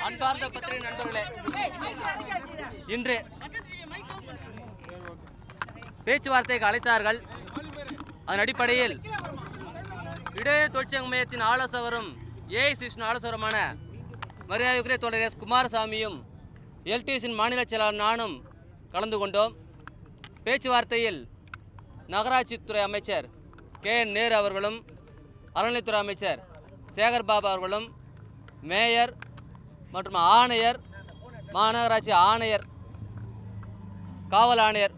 அன்பார்ந்த பத்திரிகை நண்பர்களே, இன்று பேச்சுவார்த்தைக்கு அழைத்தார்கள். அதன் அடிப்படையில் இடையே தொழிற்சங்க மையத்தின் ஆலோசகரும் ஏஐசிசி ஆலோசகருமான மரியாதைக்குரிய தோழர் எஸ் குமாரசாமியும் எல்டிசியின் மாநில செயலாளர் நானும் கலந்து கொண்டோம். பேச்சுவார்த்தையில் நகராட்சித்துறை அமைச்சர் KN நேரு அவர்களும் அறநிலைத்துறை அமைச்சர் சேகர் பாபு அவர்களும் மேயர் மற்றும் ஆணையர், மாநகராட்சி ஆணையர், காவல் ஆணையர்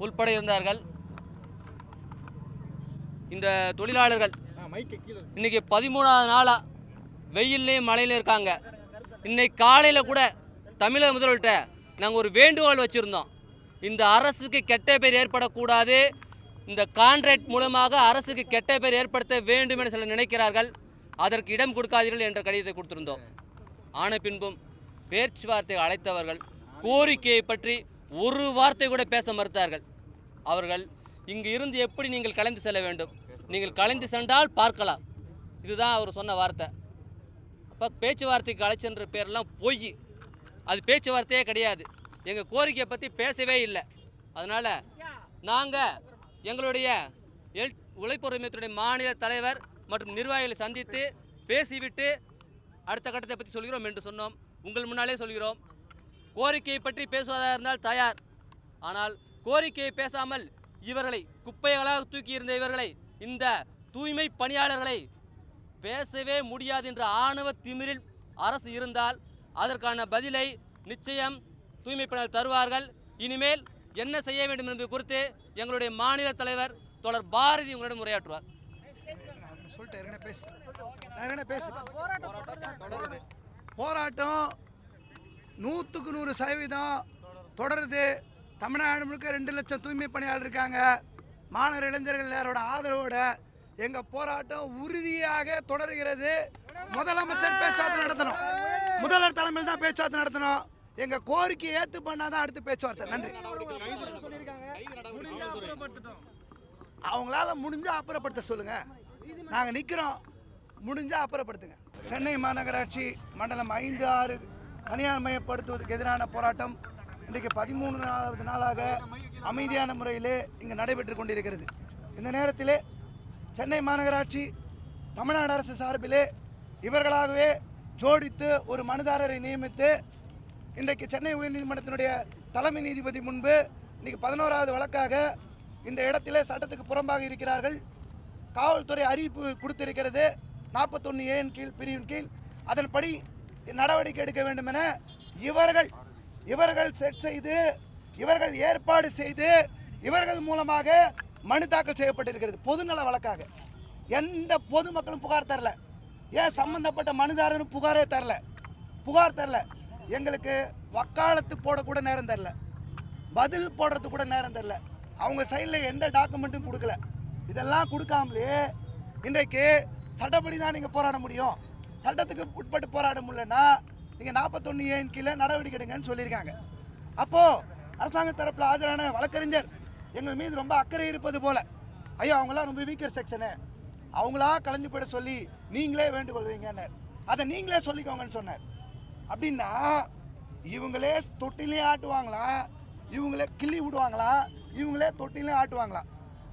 உள்பட இருந்தார்கள். இந்த தொழிலாளர்கள் இன்னைக்கு 13வது நாளாக வெயிலையும் மழையிலும் இருக்காங்க. இன்னைக்கு காலையில் கூட தமிழக முதல்வர்கிட்ட நாங்கள் ஒரு வேண்டுகோள் வச்சுருந்தோம். இந்த அரசுக்கு கெட்ட பேர் ஏற்படக்கூடாது, இந்த கான்ட்ராக்ட் மூலமாக அரசுக்கு கெட்ட பேர் ஏற்படுத்த வேண்டும் என சிலர் நினைக்கிறார்கள், அதற்கு இடம் கொடுக்காதீர்கள் என்ற கடிதத்தை கொடுத்திருந்தோம். ஆன பின்பும் பேச்சுவார்த்தை அழைத்தவர்கள் கோரிக்கையை பற்றி ஒரு வார்த்தை கூட பேச மறுத்தார்கள். அவர்கள் இங்கு இருந்து எப்படி நீங்கள் கலைந்து செல்ல வேண்டும், நீங்கள் கலைந்து சென்றால் பார்க்கலாம், இதுதான் அவர் சொன்ன வார்த்தை. அப்போ பேச்சுவார்த்தைக்கு அழைச்சென்ற பேரெல்லாம் பொய், அது பேச்சுவார்த்தையே கிடையாது. எங்கள் கோரிக்கையை பற்றி பேசவே இல்லை. அதனால் நாங்கள் எங்களுடைய உழைப்புரிமைத்துறை மாநில தலைவர் மற்றும் நிர்வாகிகளை சந்தித்து பேசிவிட்டு அடுத்த கட்டத்தை பற்றி சொல்கிறோம் என்று சொன்னோம். உங்கள் முன்னாலே சொல்கிறோம், கோரிக்கையை பற்றி பேசுவதாக இருந்தால் தயார். ஆனால் கோரிக்கையை பேசாமல் இவர்களை குப்பைகளாக தூக்கி இருந்த இவர்களை, இந்த தூய்மை பணியாளர்களை பேசவே முடியாது என்ற ஆணவ திமிரில் அரசு இருந்தால் அதற்கான பதிலை நிச்சயம் தூய்மை பணியாளர் தருவார்கள். இனிமேல் என்ன செய்ய வேண்டும் என்பது குறித்து எங்களுடைய மாநில தலைவர் தோழர் பாரதி உங்களிடம் உரையாற்றுவார். போராட்டம் 100க்கு 100% தொடருது. தமிழ்நாடு முழுக்க 2 லட்சம் தூய்மை பணியாளர் இருக்காங்க. மாணவர் இளைஞர்கள் எல்லாரோட ஆதரவோட எங்கள் போராட்டம் உறுதியாக தொடர்கிறது. முதலமைச்சர் பேச்சுவார்த்தை நடத்தணும், முதல்வர் தலைமையில் தான் பேச்சுவார்த்தை நடத்தணும். எங்கள் கோரிக்கையை ஏற்று பண்ணாதான் அடுத்து பேச்சுவார்த்தை. நன்றி. அவங்களால முடிஞ்சால் அப்புறப்படுத்த சொல்லுங்க, நாங்கள் நிற்கிறோம். முடிஞ்சால் அப்புறப்படுத்துங்க. சென்னை மாநகராட்சி மண்டலம் 5, 6 தனியார் மயப்படுத்துவதற்கு எதிரான போராட்டம் இன்றைக்கு 13வது நாளாக அமைதியான முறையிலே இங்கு நடைபெற்று கொண்டிருக்கிறது. இந்த நேரத்திலே சென்னை மாநகராட்சி தமிழ்நாடு அரசு சார்பிலே இவர்களாகவே ஜோடித்து ஒரு மனுதாரரை நியமித்து இன்றைக்கு சென்னை உயர்நீதிமன்றத்தினுடைய தலைமை நீதிபதி முன்பு இன்றைக்கி 11வது வழக்காக இந்த இடத்திலே சட்டத்துக்கு புறம்பாக இருக்கிறார்கள். காவல்துறை அறிவிப்பு கொடுத்திருக்கிறது 41A கீழ் பிரிவின் கீழ். அதன்படி நடவடிக்கை எடுக்க வேண்டும் என இவர்கள் செட் செய்து, இவர்கள் ஏற்பாடு செய்து, இவர்கள் மூலமாக மனு தாக்கல் செய்யப்பட்டிருக்கிறது பொதுநல வழக்காக. எந்த பொதுமக்களும் புகார் தரல. ஏன் சம்பந்தப்பட்ட மனுதாரரும் புகார் தரல. எங்களுக்கு வக்காலத்து போடக்கூட நேரம் தரல, பதில் போடுறது கூட நேரம் தரல. அவங்க சைடில் எந்த டாக்குமெண்ட்டும் கொடுக்கல. இதெல்லாம் கொடுக்காமலே இன்றைக்கு சட்டப்படி தான் நீங்கள் போராட முடியும், சட்டத்துக்கு உட்பட்டு போராட முடியலன்னா நீங்கள் 41A கீழே நடவடிக்கை எடுங்கன்னு சொல்லியிருக்காங்க. அப்போது அரசாங்க தரப்பில் ஆஜரான வழக்கறிஞர் எங்கள் மீது ரொம்ப அக்கறை இருப்பது போல், ஐயோ அவங்களாம் ரொம்ப வீக்கர் செக்ஷனு, அவங்களா கலைஞ்சு போயிட சொல்லி நீங்களே வேண்டுகோள் வைங்கன்னு, அதை நீங்களே சொல்லிக்கோங்கன்னு சொன்னார். அப்படின்னா இவங்களே தொட்டிலையும் ஆட்டுவாங்களா, இவங்களே கிள்ளி விடுவாங்களா, இவங்களே தொட்டிலையும் ஆட்டுவாங்களா?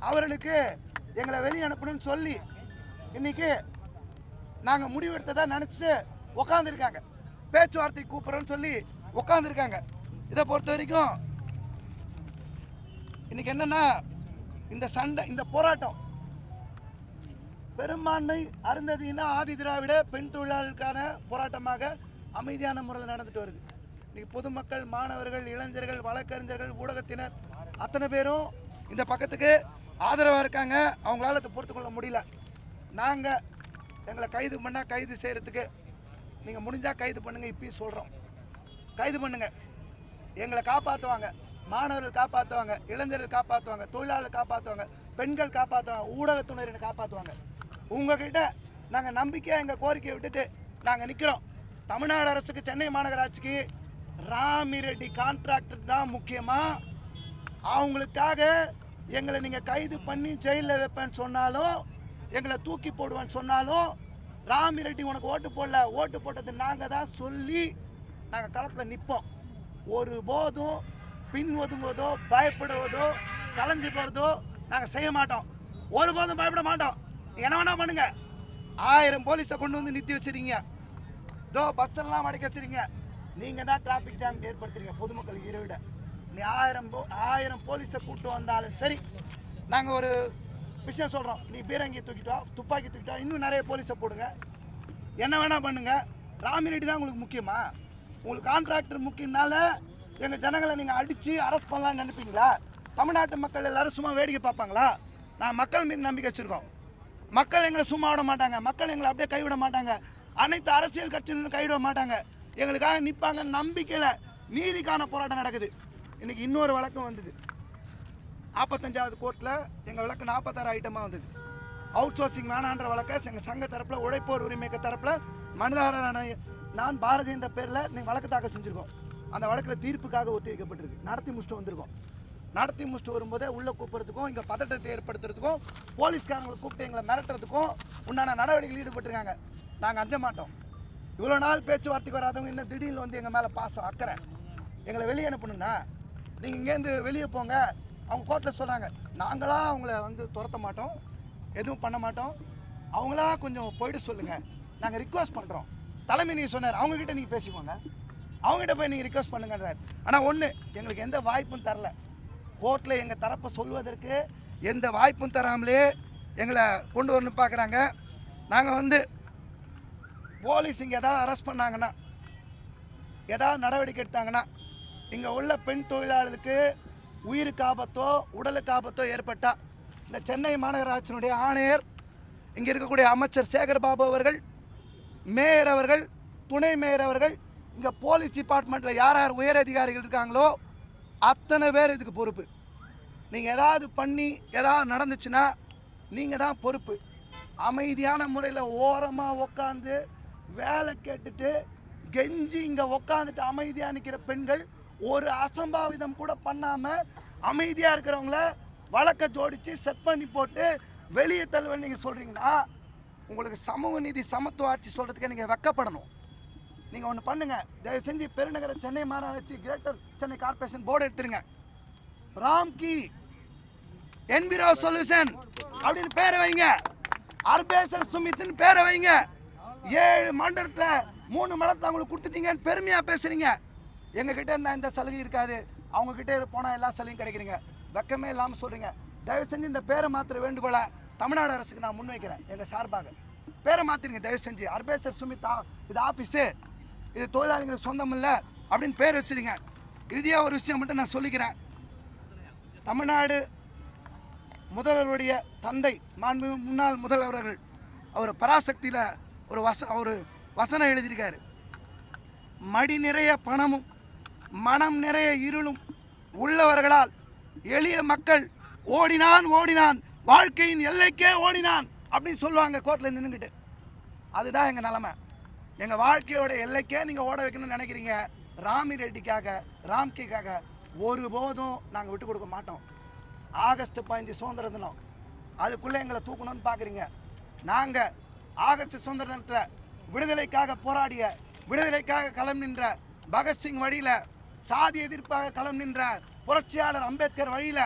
அவர்களுக்கு எங்களை வெளியே அனுப்பணும்னு சொல்லி இன்றைக்கி நாங்கள் முடிவெடுத்ததா நினச்சிட்டு உக்காந்துருக்காங்க. பேச்சுவார்த்தை கூப்பிட்றோன்னு சொல்லி உக்காந்துருக்காங்க. இதை பொறுத்த வரைக்கும் இன்றைக்கி என்னென்னா, இந்த சண்டை, இந்த போராட்டம் பெரும்பான்மை அருந்ததியினா ஆதி திராவிட பெண் தொழிலாளர்களுக்கான போராட்டமாக அமைதியான முறையில் நடந்துட்டு வருது. இன்றைக்கி பொதுமக்கள், மாணவர்கள், இளைஞர்கள், வழக்கறிஞர்கள், ஊடகத்தினர் அத்தனை பேரும் இந்த பக்கத்துக்கு ஆதரவாக இருக்காங்க. அவங்களால அதை பொறுத்து கொள்ள முடியல. நாங்கள் எங்களை கைது பண்ணால் கைது செய்கிறதுக்கு நீங்கள் முடிஞ்சால் கைது பண்ணுங்கள், இப்பயும் சொல்கிறோம். கைது பண்ணுங்கள், எங்களை காப்பாற்றுவாங்க, மாணவர்கள் காப்பாற்றுவாங்க, இளைஞர்கள் காப்பாற்றுவாங்க, தொழிலாளர்கள் காப்பாற்றுவாங்க, பெண்கள் காப்பாற்றுவாங்க, ஊடகத்துறையினை காப்பாற்றுவாங்க. உங்ககிட்ட நாங்கள் நம்பிக்கையாக எங்கள் கோரிக்கையை விட்டுட்டு நாங்கள் நிற்கிறோம். தமிழ்நாடு அரசுக்கு, சென்னை மாநகராட்சிக்கு ராமிரெட்டி கான்ட்ராக்டர் தான் முக்கியமாக. அவங்களுக்காக எங்களை நீங்கள் கைது பண்ணி ஜெயிலில் வைப்பேன்னு சொன்னாலும், எங்களை தூக்கி போடுவேன்னு சொன்னாலும், ராமிரெட்டி உனக்கு ஓட்டு போடல, ஓட்டு போட்டது நாங்கள் தான் சொல்லி நாங்கள் களத்தில் நிற்போம். ஒருபோதும் பின் ஒதுங்குவதோ பயப்படுவதோ கலைஞ்சு போகிறதோ நாங்கள் செய்ய மாட்டோம். ஒருபோதும் பயப்பட மாட்டோம். என்ன வேணா பண்ணுங்க. 1000 போலீஸை கொண்டு வந்து நிறுத்தி வச்சுருங்க. பஸ் எல்லாம் அடைக்க வச்சுருங்க. நீங்கள் தான் டிராஃபிக் ஜாம் ஏற்படுத்துறீங்க பொதுமக்களுக்கு இருவிட. நீ 1000 போலீஸை கூட்டு வந்தாலும் சரி, நாங்கள் ஒரு விஷயம் சொல்கிறோம். நீ பீரங்கி தூக்கிட்டோ துப்பாக்கி தூக்கிட்டோ இன்னும் நிறைய போலீஸை போடுங்க. என்ன வேணால் பண்ணுங்கள். ராமிரெட்டி தான் உங்களுக்கு முக்கியமா? உங்களுக்கு கான்ட்ராக்டர் முக்கியனால எங்கள் ஜனங்களை நீங்கள் அடித்து அரெஸ்ட் பண்ணலான்னு நினைப்பீங்களா? தமிழ்நாட்டு மக்கள் எல்லோரும் சும்மா வேடிக்கை பார்ப்பாங்களா? நான் மக்கள் மீது நம்பிக்கை வச்சுருக்கோம். மக்கள் எங்களை சும்மா விட மாட்டாங்க. மக்கள் எங்களை அப்படியே கைவிட மாட்டாங்க. அனைத்து அரசியல் கட்சியினரும் கைவிட மாட்டாங்க. எங்களுக்காக நிற்பாங்க நம்பிக்கையில் நீதிக்கான போராட்டம் நடக்குது. இன்றைக்கி இன்னொரு வழக்கம் வந்தது. 45வது கோர்ட்டில் எங்கள் வழக்கு 46 ஐட்டமாக வந்தது. அவுட் சோர்சிங் வேணான்ற வழக்கை எங்கள் சங்க தரப்பில் உழைப்போர் உரிமைக்கு தரப்பில் மனிதாதார நான் பாரதி என்ற பேரில் நீங்கள் வழக்கு தாக்கல் செஞ்சுருக்கோம். அந்த வழக்கில் தீர்ப்புக்காக ஒத்தி வைக்கப்பட்டிருக்கு. நடத்தி முடிச்சுட்டு வந்திருக்கோம். நடத்தி முடிச்சுட்டு வரும்போதே உள்ளே கூப்பிட்றதுக்கும் இங்கே பதட்டத்தை ஏற்படுத்துறதுக்கும் போலீஸ்காரங்களை கூப்பிட்டு எங்களை மிரட்டுறதுக்கும் உண்டான நடவடிக்கைகள் ஈடுபட்டுருக்காங்க. நாங்கள் அஞ்ச மாட்டோம். இவ்வளோ நாள் பேச்சுவார்த்தைக்கு வராதவங்க இன்னும் திடீர்னு வந்து எங்கள் மேலே பாசம் அக்கறை எங்களை வெளியே அனுப்பணும்னா நீங்கள் இங்கேருந்து வெளியே போங்க. அவங்க கோர்ட்டில் சொல்கிறாங்க. நாங்களாக அவங்கள வந்து துரத்த மாட்டோம், எதுவும் பண்ண மாட்டோம். அவங்களா கொஞ்சம் போயிட்டு சொல்லுங்கள், நாங்கள் ரிக்வஸ்ட் பண்ணுறோம். தலைமை நீங்கள் சொன்னார், அவங்கக்கிட்ட நீங்கள் பேசிக்கோங்க, அவங்ககிட்ட போய் நீங்கள் ரிக்வஸ்ட் பண்ணுங்கன்றார். ஆனால் ஒன்று, எங்களுக்கு எந்த வாய்ப்பும் தரல. கோர்ட்டில் எங்கள் தரப்பை சொல்வதற்கு எந்த வாய்ப்பும் தராமலே எங்களை கொண்டு வரணும்னு பார்க்குறாங்க. நாங்கள் வந்து போலீஸ் இங்கே எதாவது அரெஸ்ட் பண்ணாங்கன்னா, ஏதாவது நடவடிக்கை எடுத்தாங்கன்னா, இங்கே உள்ள பெண் தொழிலாளர்களுக்கு உயிருக்கு ஆபத்தோ உடலுக்கு ஆபத்தோ ஏற்பட்டால் இந்த சென்னை மாநகராட்சியினுடைய ஆணையர், இங்கே இருக்கக்கூடிய அமைச்சர் சேகர்பாபு அவர்கள், மேயர் அவர்கள், துணை மேயர் அவர்கள், இங்கே போலீஸ் டிபார்ட்மெண்ட்டில் யார் யார் உயர் அதிகாரிகள் இருக்காங்களோ அத்தனை பேர் இதுக்கு பொறுப்பு. நீங்கள் ஏதாவது பண்ணி ஏதாவது நடந்துச்சுன்னா நீங்கள் தான் பொறுப்பு. அமைதியான முறையில் ஓரமாக உக்காந்து வேலை கேட்டுட்டு கெஞ்சி இங்கே உக்காந்துட்டு அமைதியாக நிற்கிற பெண்கள் ஒரு அசம்பாவிதம் கூட பண்ணாமல் அமைதியாக இருக்கிறவங்கள வழக்கை ஜோடித்து செட் பண்ணி போட்டு வெளியே தள்ளுவேன்னு நீங்கள் சொல்கிறீங்கன்னா உங்களுக்கு சமூக நீதி சமத்துவ ஆட்சி சொல்கிறதுக்கு நீங்கள் வெக்கப்படணும். நீங்கள் ஒன்று பண்ணுங்கள், தயவு செஞ்சு பெருநகர சென்னை மாநகராட்சி கிரேட்டர் சென்னை கார்பரேஷன் போர்டு எடுத்துருங்க. ராம்கி என்விரோ சொல்யூஷன் அப்படின்னு பேரை வைங்க. அர்பேசர் சுமித்னு பேரை வைங்க. 7 மண்டலத்தில் 3 மண்டலத்தில் அவங்களுக்கு கொடுத்துட்டீங்கன்னு பெருமையாக பேசுகிறீங்க. எங்ககிட்ட இருந்தால் இந்த சலுகை இருக்காது, அவங்கக்கிட்ட போனால் எல்லா சலுகையும் கிடைக்கிறீங்க. வெக்கமே இல்லாமல் சொல்கிறீங்க. தயவு செஞ்சு இந்த பேரை மாத்திர வேண்டுகோளை தமிழ்நாடு அரசுக்கு நான் முன்வைக்கிறேன். எங்கள் சார்பாக பேரை மாற்றிருங்க தயவு செஞ்சு. அர்பேசர் சுமித் இது ஆஃபீஸு, இது தொழிலாளிகளுக்கு சொந்தம் இல்லை அப்படின்னு பேர் வச்சுருங்க. இறுதியாக ஒரு விஷயம் மட்டும் நான் சொல்லிக்கிறேன். தமிழ்நாடு முதல்வருடைய தந்தை மாண்பு முன்னாள் முதல்வர்கள் அவர் பராசக்தியில் ஒரு வசனம் எழுதியிருக்காரு. மடி நிறைய பணமும் மனம் நிறைய இருளும் உள்ளவர்களால் எளிய மக்கள் ஓடினான் வாழ்க்கையின் எல்லைக்கே ஓடினான் அப்படின்னு சொல்லுவாங்க கோர்ட்டில் நின்றுக்கிட்டு. அதுதான் எங்கள் நிலைமை. எங்கள் வாழ்க்கையோட எல்லைக்கே நீங்கள் ஓட வைக்கணும்னு நினைக்கிறீங்க. ராமிரெட்டிக்காக ராம்கிக்காக ஒருபோதும் நாங்கள் விட்டு கொடுக்க மாட்டோம். ஆகஸ்ட் 15 சுதந்திர தினம், அதுக்குள்ளே எங்களை தூக்கணும்னு பார்க்குறீங்க. நாங்கள் ஆகஸ்ட் சுதந்திர தினத்தில் விடுதலைக்காக போராடிய, விடுதலைக்காக களம் நின்ற பகத்சிங் வழியில், சாதி எதிர்ப்பாக களம் நின்ற புரட்சியாளர் அம்பேத்கர் வழியில்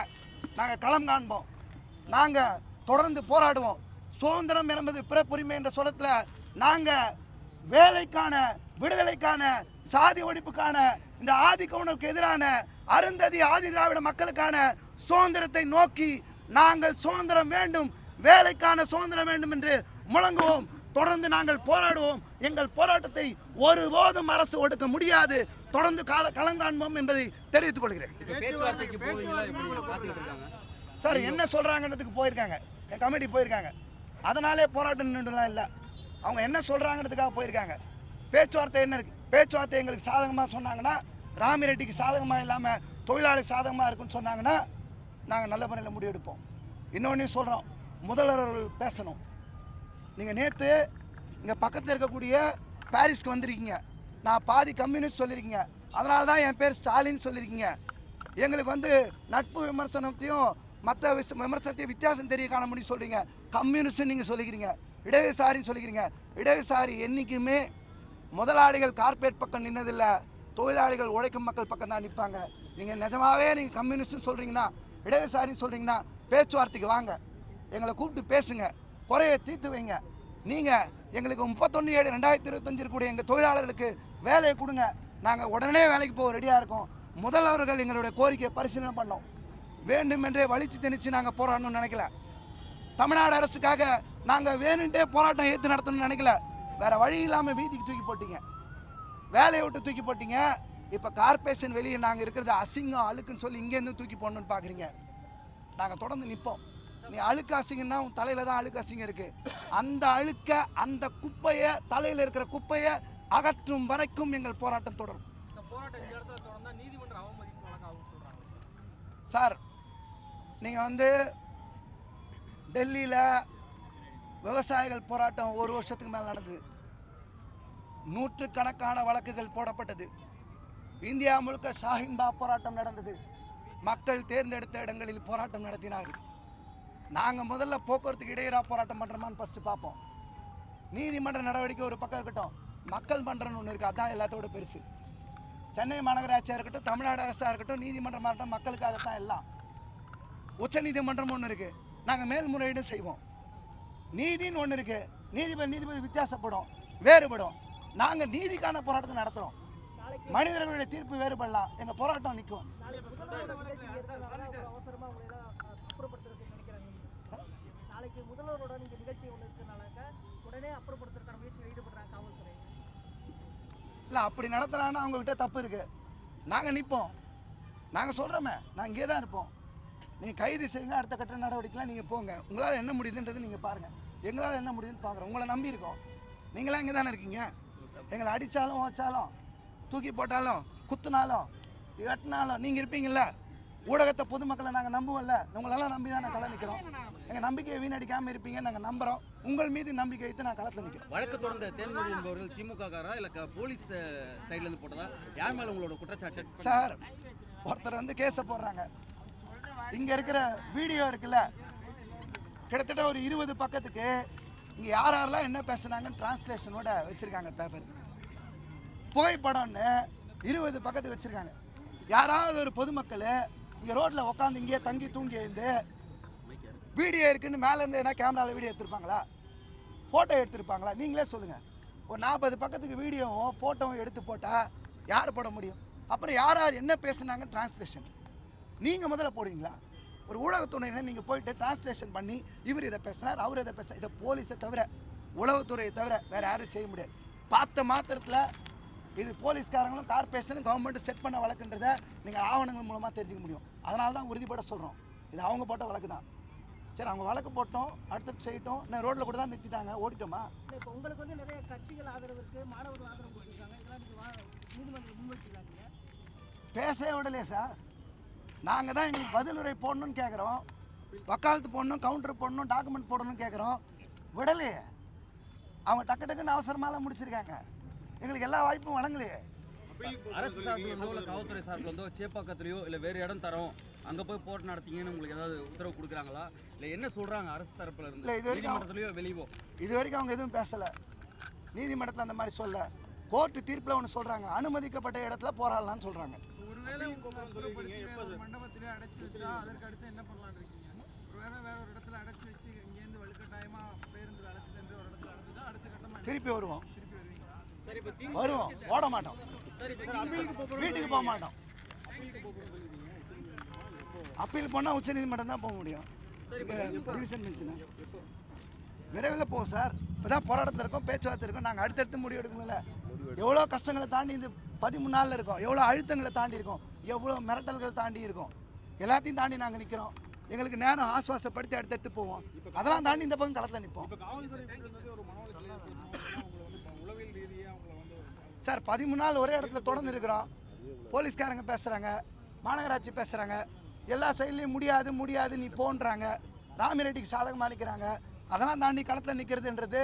நாங்கள் களம் காண்போம். நாங்கள் தொடர்ந்து போராடுவோம். சுதந்திரம் என்பது பிறப்புரிமை என்ற சொல்லத்தில் நாங்கள் வேலைக்கான, விடுதலைக்கான, சாதி ஒழிப்புக்கான, இந்த ஆதி கவுனருக்கு எதிரான, அருந்ததி ஆதி திராவிட மக்களுக்கான சுதந்திரத்தை நோக்கி நாங்கள் சுதந்திரம் வேண்டும், வேலைக்கான சுதந்திரம் வேண்டும் என்று முழங்குவோம். தொடர்ந்து நாங்கள் போராடுவோம். எங்கள் போராட்டத்தை ஒருபோதும் அரசு ஒடுக்க முடியாது. தொடர்ந்து களங்காண்போம் என்பதை தெரிவித்துக் கொள்கிறேன். சார் என்ன சொல்கிறாங்கன்றதுக்கு போயிருக்காங்க, என் கமிட்டி போயிருக்காங்க. அதனாலே போராட்டம் நின்றுலாம் இல்லை, அவங்க என்ன சொல்கிறாங்கிறதுக்காக போயிருக்காங்க. பேச்சுவார்த்தை என்ன இருக்குது? பேச்சுவார்த்தை எங்களுக்கு சாதகமாக சொன்னாங்கன்னா, ராமிரெட்டிக்கு சாதகமாக இல்லாமல் தொழிலாளி சாதகமாக இருக்குன்னு சொன்னாங்கன்னா நாங்கள் நல்ல முறையில் முடிவெடுப்போம். இன்னொன்று சொல்கிறோம், முதல்வர்கள் பேசணும். நீங்கள் நேற்று இங்கே பக்கத்தில் இருக்கக்கூடிய பாரிஸ்க்கு வந்திருக்கீங்க. நான் பாதி கம்யூனிஸ்ட் சொல்லியிருக்கீங்க, அதனால தான் என் பேர் ஸ்டாலின் சொல்லியிருக்கீங்க. எங்களுக்கு வந்து நட்பு விமர்சனத்தையும் மற்ற விமர்சனத்தையும் வித்தியாசம் தெரிய காண முடியும் சொல்கிறீங்க. கம்யூனிஸ்ட்னு நீங்கள் சொல்லிக்கிறீங்க, இடதுசாரின்னு சொல்லிக்கிறீங்க. இடதுசாரி என்றைக்குமே முதலாளிகள் கார்பரேட் பக்கம் நின்னதில்லை, தொழிலாளிகள் உழைக்கும் மக்கள் பக்கம் தான் நிற்பாங்க. நீங்கள் நிஜமாகவே நீங்கள் கம்யூனிஸ்ட்னு சொல்கிறீங்கன்னா, இடதுசாரின்னு சொல்கிறீங்கன்னா பேச்சுவார்த்தைக்கு வாங்க, எங்களை கூப்பிட்டு பேசுங்க, குறையை தீர்த்து வைங்க. நீங்கள் எங்களுக்கு 31/7/2025 இருக்கக்கூடிய எங்கள் தொழிலாளர்களுக்கு வேலையை கொடுங்க, நாங்கள் உடனே வேலைக்கு போக ரெடியாக இருக்கோம். முதல்வர்கள் எங்களுடைய கோரிக்கையை பரிசீலனை பண்ணோம். வேண்டுமென்றே வலிச்சு திணிச்சு நாங்கள் போராடணும்னு நினைக்கல. தமிழ்நாடு அரசுக்காக நாங்கள் வேணுன்ட்டே போராட்டம் ஏற்று நடத்தணும்னு நினைக்கல. வேறு வழி இல்லாமல் வீதிக்கு தூக்கி போட்டீங்க, வேலையை விட்டு தூக்கி போட்டீங்க. இப்போ கார்பரேஷன் வெளியே நாங்கள் இருக்கிறது அசிங்கம் அழுக்குன்னு சொல்லி இங்கேருந்து தூக்கி போடணுன்னு பார்க்குறீங்க. நாங்கள் தொடர்ந்து நிற்போம். நீ அழுக்கு அசிங்கன்னா உன் தலையில் தான் அழுக்கு அசிங்கம் இருக்குது. அந்த அழுக்க, அந்த குப்பையை, தலையில் இருக்கிற குப்பையை அகற்றும் வரைக்கும் எங்கள் போராட்டம் தொடரும். சார், நீங்கள் டெல்லியில் விவசாயிகள் போராட்டம் 1 வருஷத்துக்கு மேலே நடந்தது. 100கணக்கான வழக்குகள் போடப்பட்டது. இந்தியா முழுக்க ஷாஹின்பாக் போராட்டம் நடந்தது. மக்கள் தேர்ந்தெடுத்த இடங்களில் போராட்டம் நடத்தினார்கள். நாங்கள் முதல்ல போக்குவரத்துக்கு இடையூறாக போராட்டம் பண்ணுறோமான்னு ஃபஸ்ட்டு பார்ப்போம். நீதிமன்ற நடவடிக்கை ஒரு பக்கம் இருக்கட்டும், மக்கள் மன்றம்னு ஒன்று இருக்குது, அதுதான் எல்லாத்தோட பெருசு. சென்னை மாநகராட்சியாக இருக்கட்டும், தமிழ்நாடு அரசாக இருக்கட்டும், நீதிமன்றமாக இருக்கட்டும், மக்களுக்காகத்தான் எல்லாம். உச்ச நீதிமன்றம் ஒன்று இருக்குது, நாங்கள் மேல்முறையீடும் செய்வோம். நீதின்னு ஒன்று இருக்குது, நீதிபதி வித்தியாசப்படும், வேறுபடும். நாங்கள் நீதிக்கான போராட்டத்தை நடத்துகிறோம். மனிதர்களுடைய தீர்ப்பு வேறுபடலாம், எங்கள் போராட்டம் நிற்கும். இல்லை, அப்படி நடத்துகிறாங்கன்னா அவங்ககிட்ட தப்பு இருக்குது. நாங்கள் நிற்போம், நாங்கள் சொல்கிறோமே, நாங்கள் இங்கே தான் இருப்போம். நீங்கள் கைது செய்யுங்க, அடுத்த கட்ட நடவடிக்கைலாம் நீங்கள் போங்க. உங்களால் என்ன முடியுதுன்றது நீங்கள் பாருங்கள், எங்களால் என்ன முடியுதுன்னு பார்க்குறோம். உங்களை நம்பி இருக்கோம், நீங்களாம் இங்கே தானே இருக்கீங்க. எங்களை அடித்தாலும் வச்சாலும் தூக்கி போட்டாலும் குத்துனாலும் வெட்டினாலும் நீங்கள் இருப்பீங்கள்ல. ஊடகத்தை பொதுமக்களை நாங்கள் நம்புவோம்ல, உங்களெல்லாம் நம்பி தான் நாங்கள் களம் நிற்கிறோம். எங்கள் நம்பிக்கையை வீணடிக்காமல் இருப்பீங்க நாங்கள் நம்புகிறோம். உங்கள் மீது நம்பிக்கை வைத்து நான் களத்தில் நிற்கிறோம். வழக்கு தொடர்ந்த தேன்மொழி என்பவர்கள் திமுககாரா இல்லை போலீஸ் சைட்லேருந்து போட்டதா, யார் மேலே உங்களோட குற்றச்சாட்டு? சார், ஒருத்தர் கேஸை போடுறாங்க. இங்கே இருக்கிற வீடியோ இருக்குல்ல, கிட்டத்தட்ட ஒரு 20 பக்கத்துக்கு இங்கே யாரெல்லாம் என்ன பேசுனாங்கன்னு டிரான்ஸ்லேஷனோட வச்சுருக்காங்க. பேப்பர் புகைப்படம்னு 20 பக்கத்துக்கு வச்சுருக்காங்க. யாராவது ஒரு பொதுமக்கள் இங்கே ரோட்டில் உட்காந்து இங்கேயே தங்கி தூங்கி எழுந்து வீடியோ இருக்குன்னு மேலேருந்து என்ன கேமராவில் வீடியோ எடுத்துருப்பாங்களா, ஃபோட்டோ எடுத்துருப்பாங்களா? நீங்களே சொல்லுங்கள். ஒரு 40 பக்கத்துக்கு வீடியோவும் ஃபோட்டோவும் எடுத்து போட்டால் யார் போட முடியும்? அப்புறம் யார் யார் என்ன பேசுனாங்க டிரான்ஸ்லேஷன் நீங்கள் முதல்ல போடுவீங்களா? ஒரு ஊடகத்துறையினர் நீங்கள் போயிட்டு டிரான்ஸ்லேஷன் பண்ணி இவர் இதை பேசுனார், அவர் இதை பேசுகிறார். இதை போலீஸை தவிர, உளவுத்துறையை தவிர வேறு யாரும் செய்ய முடியாது. பார்த்த மாத்திரத்தில் இது போலீஸ்காரங்களும் கார்பரேஷனும் கவர்மெண்ட்டு செட் பண்ண வழக்குன்றதை நீங்கள் ஆவணங்கள் மூலமாக தெரிஞ்சுக்க முடியும். அதனால தான் உறுதிப்பட சொல்கிறோம், இது அவங்க போட்ட வழக்கு தான். சரி, அவங்க வழக்கு போட்டோம், அடுத்து செய்யட்டும். நான் ரோட்டில் கூட தான் நிறுத்திட்டாங்க, ஓடிட்டோமா? இப்போ உங்களுக்கு நிறைய கட்சிகள் ஆதரவு இருக்குது, மாணவர்கள் ஆதரவு கொடுத்துருக்காங்க, இதெல்லாம் நீதிமன்றத்தில் முன்வச்சிருக்காங்க. பேசவே விடலையே சார். நாங்கள் தான் எங்களுக்கு பதிலுரை போடணும்னு கேட்குறோம், வக்காலத்து போடணும், கவுண்டர் போடணும், டாக்குமெண்ட் போடணும்னு கேட்குறோம், விடலையே. அவங்க டக்குன்னு அவசரமாலாம் முடிச்சிருக்காங்க, எங்களுக்கு எல்லா வாய்ப்பும் வழங்கலையே. அரசு சார்பில் இருந்தோ இல்லை காவல்துறை சார்பில் இருந்தோ சேப்பாக்கத்துலையோ இல்லை வேறு இடம் தரோம் அங்கே போய் போட்டு நடத்திங்கன்னு உங்களுக்கு ஏதாவது உத்தரவு கொடுக்குறாங்களா, இல்லை என்ன சொல்கிறாங்க அரசு தரப்பில் இருந்து? இல்லை, இது வரைக்கும் வெளியோ இது வரைக்கும் அவங்க எதுவும் பேசலை. நீதிமன்றத்தில் அந்த மாதிரி சொல்ல, கோர்ட்டு தீர்ப்பில் ஒன்று சொல்கிறாங்க, அனுமதிக்கப்பட்ட இடத்துல போராடலாம்னு சொல்கிறாங்க. மண்டபத்திலே அடைச்சி வச்சா அதற்கு அடுத்து என்ன பண்ணலான்னு இருக்கீங்க? வேற ஒரு இடத்துல அடைச்சி வச்சு இங்கேருந்து வலுக்கட்டாயமா பேருந்து அடைச்சி சென்று ஒரு இடத்துல அடைச்சி தான் அடுத்த கட்டமாக திருப்பி வருவோம். சரி, வருவோம், ஓட மாட்டோம், வீட்டுக்கு போக மாட்டோம். அப்பீல் போனால் உச்ச நீதிமன்றம் தான் போக முடியும். விரைவில் போகும் சார். இப்போ தான் போராட்டத்தில் இருக்கோம், பேச்சுவார்த்தை இருக்கோம். நாங்கள் அடுத்தடுத்து முடிவு எடுக்கணும்ல. எவ்வளோ கஷ்டங்களை தாண்டி இந்த 13 நாளில் இருக்கோம், எவ்வளோ அழுத்தங்களை தாண்டி இருக்கோம், எவ்வளோ மிரட்டல்கள் தாண்டி இருக்கோம், எல்லாத்தையும் தாண்டி நாங்கள் நிற்கிறோம். எங்களுக்கு நேரம் ஆசுவாசப்படுத்தி அடுத்தடுத்து போவோம். அதெல்லாம் தாண்டி இந்த பக்கம் களத்தில் நிற்போம் சார். 13 நாள் ஒரே இடத்துல தொடர்ந்து இருக்கிறோம். போலீஸ்காரங்க பேசுகிறாங்க, மாநகராட்சி பேசுகிறாங்க, எல்லா சைட்லேயும் முடியாது நீ போன்றாங்க, ராமிரெட்டிக்கு சாதகமாக நிற்கிறாங்க. அதெல்லாம் தாண்டி களத்தில் நிற்கிறதுன்றது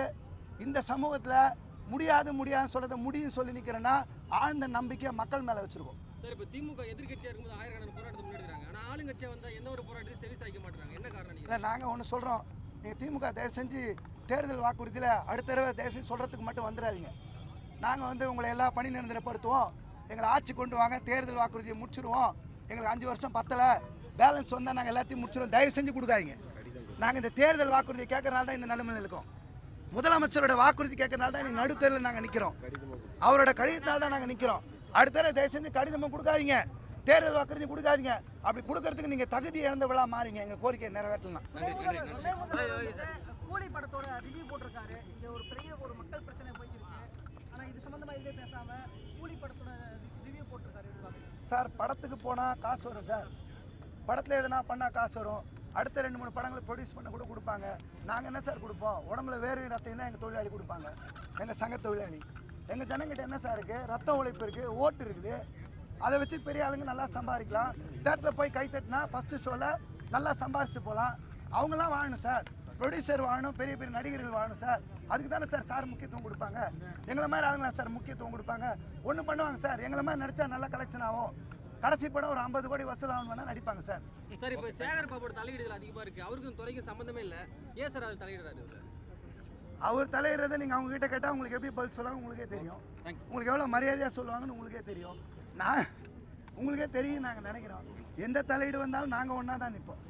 இந்த சமூகத்தில் முடியாதுன்னு சொல்கிறத முடியும்னு சொல்லி நிற்கிறேன்னா ஆழ்ந்த நம்பிக்கையை மக்கள் மேலே வச்சுருக்கோம். சார், இப்போ திமுக எதிர்கட்சியாக இருக்கும்போது ஆயிரக்கணக்கான போராட்டத்தை முன்னெடுக்கிறாங்க, ஆனால் ஆளுங்கட்சியாக வந்தால் எந்த ஒரு போராட்டத்தையும் செவி சாய்க்க மாட்டாங்க. என்ன காரணம்? இல்லை, நாங்கள் ஒன்று சொல்கிறோம், நீங்கள் திமுக தயவு செஞ்சு தேர்தல் வாக்குறுதியில் அடுத்த தடவை தயவு செஞ்சு சொல்கிறதுக்கு மட்டும் வந்துடாதீங்க. நாங்கள் உங்களை எல்லா பணி நிரந்தரப்படுத்துவோம், எங்களை ஆட்சி கொண்டு வாங்க, தேர்தல் வாக்குறுதியை முடிச்சிருவோம், எங்களுக்கு 5 வருஷம் பத்தலை, பேலன்ஸ் வந்தால் நாங்கள் எல்லாத்தையும் முடிச்சிடுவோம், தயவு செஞ்சு கொடுக்காதீங்க. நாங்கள் இந்த தேர்தல் வாக்குறுதியை கேட்கறனால தான் இந்த நிலைமையில் இருக்கோம். முதலமைச்சரோட வாக்குறுதி கேட்கறனால தான் இன்னைக்கு நடுத்தேர்தலில் நாங்கள் நிற்கிறோம். அவரோட கடிதத்தால் தான் நாங்கள் நிற்கிறோம். அடுத்த தயவு செஞ்சு கடிதமும் கொடுக்காதீங்க, தேர்தல் வாக்குறுதி கொடுக்காதீங்க. அப்படி கொடுக்கறதுக்கு நீங்கள் தகுதி இழந்தவளா மாறிங்க. எங்கள் கோரிக்கையை நிறைவேற்றலாம். கூலி படத்தோட ரிவ்யூ போட்டிருக்காரு. இங்க ஒரு பெரிய ஒரு மக்கள் பிரச்சனை போயிட்டு இருக்கு. ஆனா இது சம்பந்தமா இதே பேசாம கூலி படத்தோட ரிவ்யூ போட்டிருக்காரு. சார், படத்துக்கு போனால் காசு வரும் சார், படத்தில் எதுனா பண்ணால் காசு வரும். அடுத்த 2-3 படங்களை ப்ரொடியூஸ் பண்ண கூட கொடுப்பாங்க. நாங்கள் என்ன சார் கொடுப்போம்? உடம்புல வேர்வை ரத்தம் தான் எங்கள் தொழிலாளி கொடுப்பாங்க, எங்கள் சங்க தொழிலாளி. எங்கள் ஜனங்கிட்ட என்ன சார் இருக்குது? ரத்த உழைப்பு இருக்குது, ஓட்டு இருக்குது. அதை வச்சு பெரிய ஆளுங்க நல்லா சம்பாதிக்கலாம். தேட்டரில் போய் கை தட்டினா ஃபஸ்ட்டு ஷோவில் நல்லா சம்பாரிச்சு போகலாம். அவங்களாம் வாழணும் சார், ப்ரொடியூசர் வாழணும், பெரிய பெரிய நடிகர்கள் வாழணும் சார். அதுக்கு தானே சார் முக்கியத்துவம் கொடுப்பாங்க. எங்களை மாதிரி ஆளுங்களா சார் முக்கியத்துவம் கொடுப்பாங்க? ஒன்று பண்ணுவாங்க சார், எங்களை மாதிரி நடித்தா நல்லா கலெக்ஷன் ஆகும், கடைசி படம் ஒரு 50 கோடி வசூல் ஆகணும் வேணா நடிப்பாங்க சார். சார் இப்போ சேகர் பாபுவோட தலையீடுகள் அதிகமாக இருக்குது, அவருக்கும் துறைக்கும் சம்மந்தமே இல்லை, ஏன் சார் அவர் தலையிடுறாரு? அவர் தலையிடுறதை நீங்கள் அவங்க கிட்ட கேட்டால் உங்களுக்கு எப்படி பதில் சொல்லுவாங்க உங்களுக்கே தெரியும். உங்களுக்கு எவ்வளோ மரியாதையாக சொல்லுவாங்கன்னு உங்களுக்கே தெரியும். உங்களுக்கே தெரியும் நாங்கள் நினைக்கிறோம். எந்த தலையீடு வந்தாலும் நாங்கள் ஒன்றா தான் நிற்போம்.